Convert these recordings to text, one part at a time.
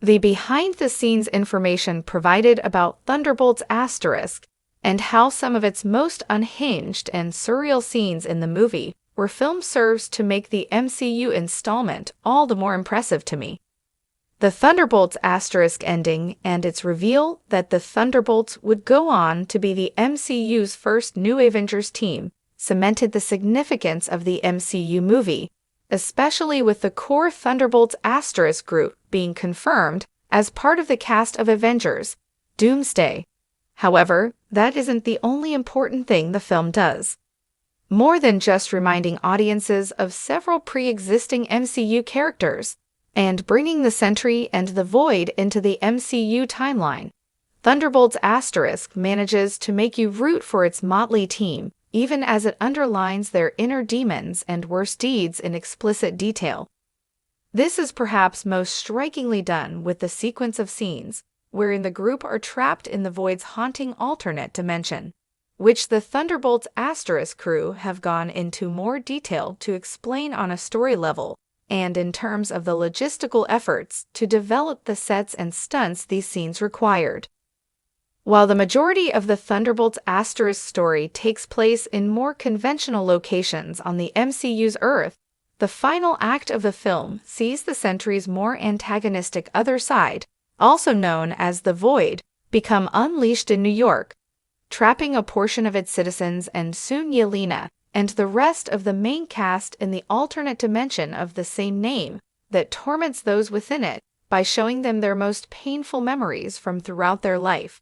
The behind-the-scenes information provided about Thunderbolts asterisk and how some of its most unhinged and surreal scenes in the movie were filmed serves to make the MCU installment all the more impressive to me. The Thunderbolts asterisk ending and its reveal that the Thunderbolts would go on to be the MCU's first new Avengers team cemented the significance of the MCU movie, especially with the core Thunderbolts asterisk group being confirmed as part of the cast of Avengers: Doomsday. However, that isn't the only important thing the film does. More than just reminding audiences of several pre-existing MCU characters and bringing the Sentry and the Void into the MCU timeline, Thunderbolts asterisk manages to make you root for its motley team, even as it underlines their inner demons and worst deeds in explicit detail. This is perhaps most strikingly done with the sequence of scenes wherein the group are trapped in the Void's haunting alternate dimension, which the Thunderbolts asterisk crew have gone into more detail to explain on a story level and in terms of the logistical efforts to develop the sets and stunts these scenes required. While the majority of the Thunderbolts asterisk story takes place in more conventional locations on the MCU's Earth, the final act of the film sees the Sentry's more antagonistic other side, also known as the Void, become unleashed in New York, trapping a portion of its citizens and soon Yelena and the rest of the main cast in the alternate dimension of the same name that torments those within it by showing them their most painful memories from throughout their life.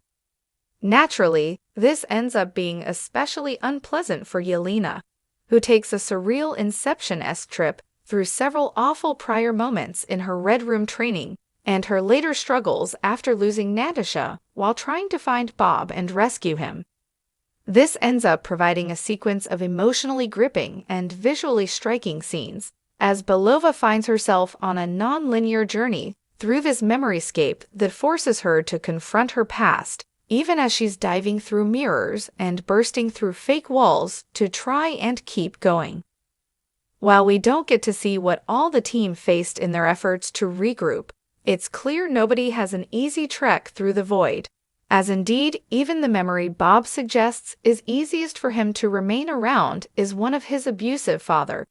Naturally, this ends up being especially unpleasant for Yelena, who takes a surreal Inception-esque trip through several awful prior moments in her Red Room training and her later struggles after losing Natasha while trying to find Bob and rescue him. This ends up providing a sequence of emotionally gripping and visually striking scenes, as Belova finds herself on a non-linear journey through this memoryscape that forces her to confront her past, even as she's diving through mirrors and bursting through fake walls to try and keep going. While we don't get to see what all the team faced in their efforts to regroup, it's clear nobody has an easy trek through the Void, as indeed even the memory Bob suggests is easiest for him to remain around is one of his abusive father.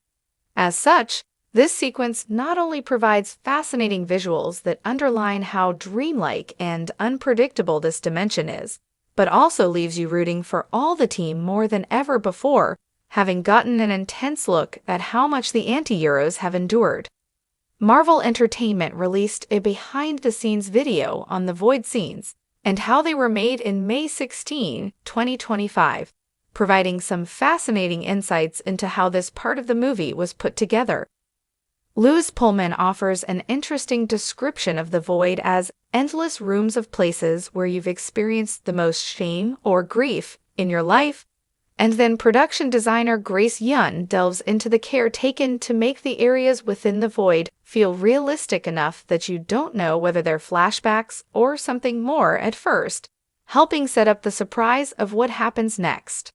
As such, this sequence not only provides fascinating visuals that underline how dreamlike and unpredictable this dimension is, but also leaves you rooting for all the team more than ever before, having gotten an intense look at how much the anti-heroes have endured. Marvel Entertainment released a behind-the-scenes video on the Void scenes and how they were made in May 16, 2025, providing some fascinating insights into how this part of the movie was put together. Lewis Pullman offers an interesting description of the Void as endless rooms of places where you've experienced the most shame or grief in your life, and then production designer Grace Yun delves into the care taken to make the areas within the Void feel realistic enough that you don't know whether they're flashbacks or something more at first, helping set up the surprise of what happens next.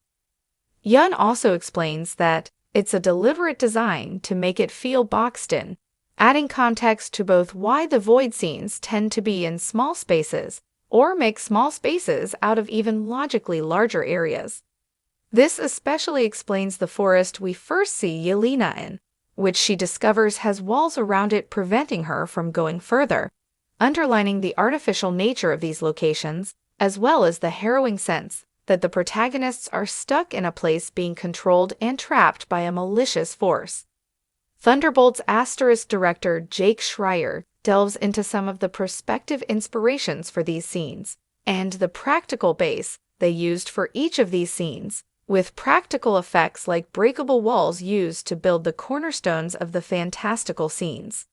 Yun also explains that it's a deliberate design to make it feel boxed in, adding context to both why the Void scenes tend to be in small spaces or make small spaces out of even logically larger areas. This especially explains the forest we first see Yelena in, which she discovers has walls around it preventing her from going further, underlining the artificial nature of these locations, as well as the harrowing sense that the protagonists are stuck in a place being controlled and trapped by a malicious force. Thunderbolts asterisk director Jake Schreier delves into some of the perspective inspirations for these scenes and the practical base they used for each of these scenes, with practical effects like breakable walls used to build the cornerstones of the fantastical scenes.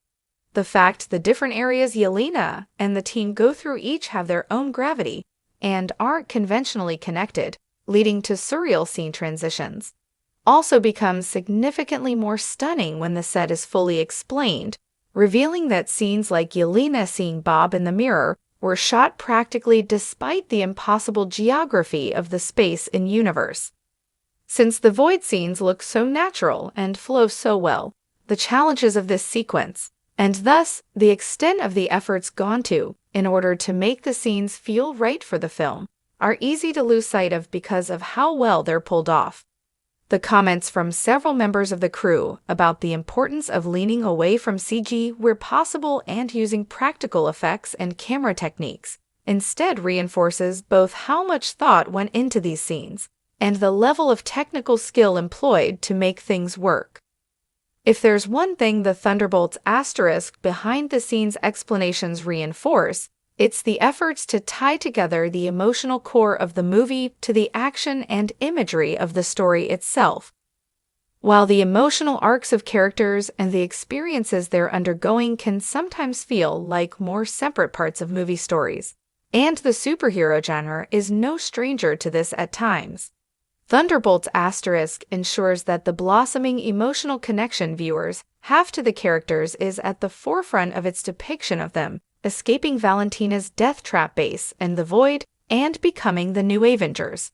The fact the different areas Yelena and the team go through each have their own gravity and aren't conventionally connected, leading to surreal scene transitions, also becomes significantly more stunning when the set is fully explained, revealing that scenes like Yelena seeing Bob in the mirror were shot practically despite the impossible geography of the space and universe. Since the Void scenes look so natural and flow so well, the challenges of this sequence, and thus the extent of the efforts gone to in order to make the scenes feel right for the film are easy to lose sight of because of how well they're pulled off. The comments from several members of the crew about the importance of leaning away from CG where possible and using practical effects and camera techniques instead reinforces both how much thought went into these scenes and the level of technical skill employed to make things work. If there's one thing the Thunderbolts asterisk behind-the-scenes explanations reinforce, it's the efforts to tie together the emotional core of the movie to the action and imagery of the story itself. While the emotional arcs of characters and the experiences they're undergoing can sometimes feel like more separate parts of movie stories, and the superhero genre is no stranger to this at times, Thunderbolts asterisk ensures that the blossoming emotional connection viewers have to the characters is at the forefront of its depiction of them, escaping Valentina's death trap base and the Void and becoming the new Avengers.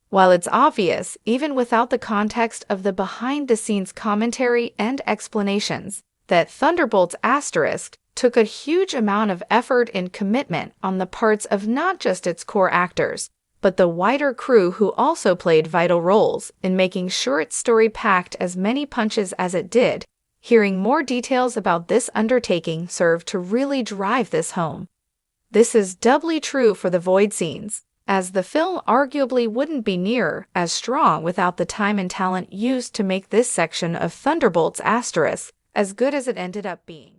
While it's obvious, even without the context of the behind-the-scenes commentary and explanations, that Thunderbolts asterisk took a huge amount of effort and commitment on the parts of not just its core actors, but the wider crew who also played vital roles in making sure its story packed as many punches as it did. Hearing more details about this undertaking served to really drive this home. This is doubly true for the Void scenes, as the film arguably wouldn't be near as strong without the time and talent used to make this section of Thunderbolts asterisk as good as it ended up being.